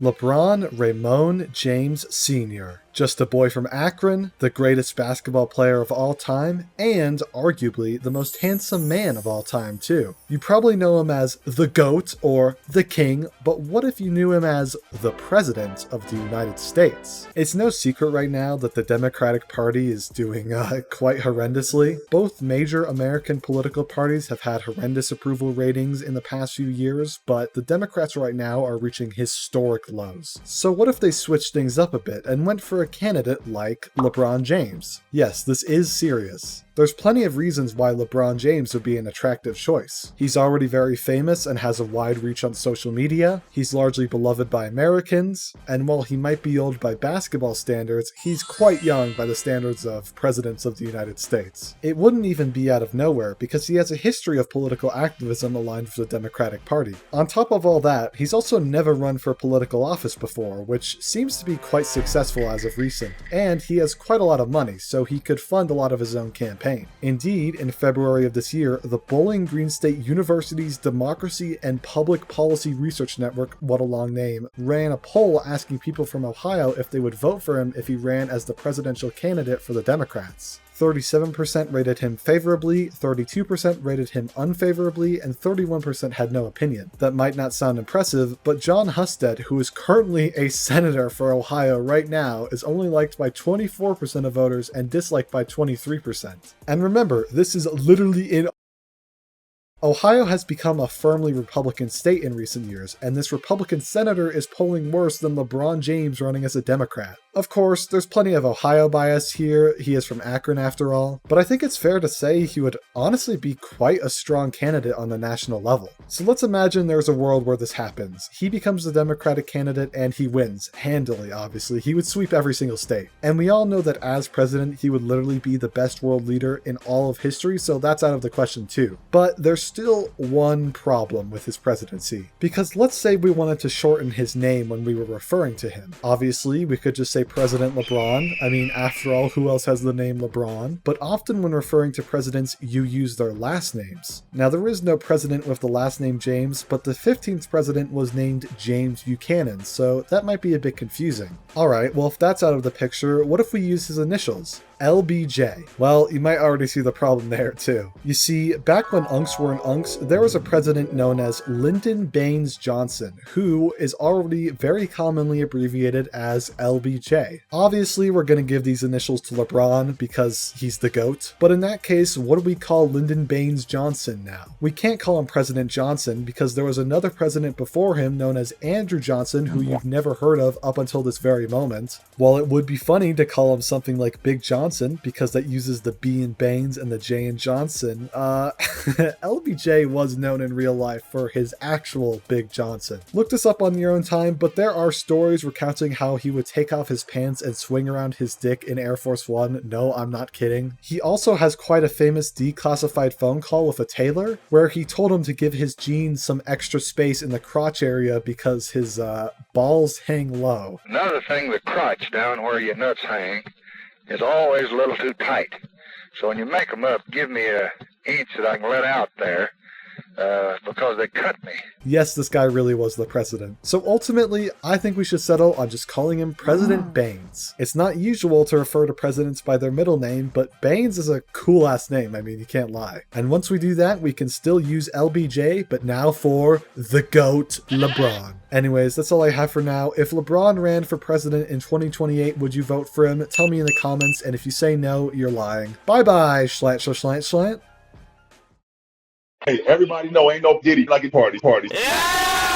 LeBron Ramon James Sr. Just a boy from Akron, the greatest basketball player of all time, and arguably the most handsome man of all time too. You probably know him as the GOAT or the King, but what if you knew him as the President of the United States? It's no secret right now that the Democratic Party is doing quite horrendously. Both major American political parties have had horrendous approval ratings in the past few years, but the Democrats right now are reaching historic lows. So what if they switched things up a bit and went for a candidate like LeBron James? Yes, this is serious. There's plenty of reasons why LeBron James would be an attractive choice. He's already very famous and has a wide reach on social media, he's largely beloved by Americans, and while he might be old by basketball standards, he's quite young by the standards of presidents of the United States. It wouldn't even be out of nowhere because he has a history of political activism aligned with the Democratic Party. On top of all that, he's also never run for political office before, which seems to be quite successful as of recent, and he has quite a lot of money, so he could fund a lot of his own campaign. Indeed, in February of this year, the Bowling Green State University's Democracy and Public Policy Research Network, what a long name, ran a poll asking people from Ohio if they would vote for him if he ran as the presidential candidate for the Democrats. 37% rated him favorably, 32% rated him unfavorably, and 31% had no opinion. That might not sound impressive, but John Husted, who is currently a senator for Ohio right now, is only liked by 24% of voters and disliked by 23%. And remember, this is literally in Ohio has become a firmly Republican state in recent years, and this Republican senator is polling worse than LeBron James running as a Democrat. Of course, there's plenty of Ohio bias here, he is from Akron after all, but I think it's fair to say he would honestly be quite a strong candidate on the national level. So let's imagine there's a world where this happens. He becomes the Democratic candidate and he wins, handily obviously, he would sweep every single state. And we all know that as president, he would literally be the best world leader in all of history, so that's out of the question too. But there's still one problem with his presidency, because let's say we wanted to shorten his name when we were referring to him. Obviously, we could just say President LeBron. I mean, after all, who else has the name LeBron? But often when referring to presidents, you use their last names. Now, there is no president with the last name James, but the 15th president was named James Buchanan, so that might be a bit confusing. Alright, well if that's out of the picture, what if we use his initials? LBJ. Well, you might already see the problem there too. You see, back when Unks were in Unks, there was a president known as Lyndon Baines Johnson, who is already very commonly abbreviated as LBJ. Obviously, we're going to give these initials to LeBron because he's the GOAT, but in that case, what do we call Lyndon Baines Johnson now? We can't call him President Johnson because there was another president before him known as Andrew Johnson, who you've never heard of up until this very moment. While it would be funny to call him something like Big Johnson, because that uses the B in Baines and the J in Johnson, LBJ was known in real life for his actual Big Johnson. Look this up on your own time, but there are stories recounting how he would take off his pants and swing around his dick in Air Force One. No, I'm not kidding. He also has quite a famous declassified phone call with a tailor, where he told him to give his jeans some extra space in the crotch area because his balls hang low. Another thing, the crotch down where your nuts hang is always a little too tight. So when you make them up, give me an inch that I can let out there, because they cut me. Yes, this guy really was the president. So ultimately, I think we should settle on just calling him President Baines. It's not usual to refer to presidents by their middle name, but Baines is a cool ass name, I mean, you can't lie. And once we do that, we can still use LBJ, but now for the GOAT, LeBron. Anyways, that's all I have for now. If LeBron ran for president in 2028, would you vote for him? Tell me in the comments, and if you say no, you're lying. Bye-bye, Shlant. Hey, everybody know ain't no Diddy like a party. Yeah!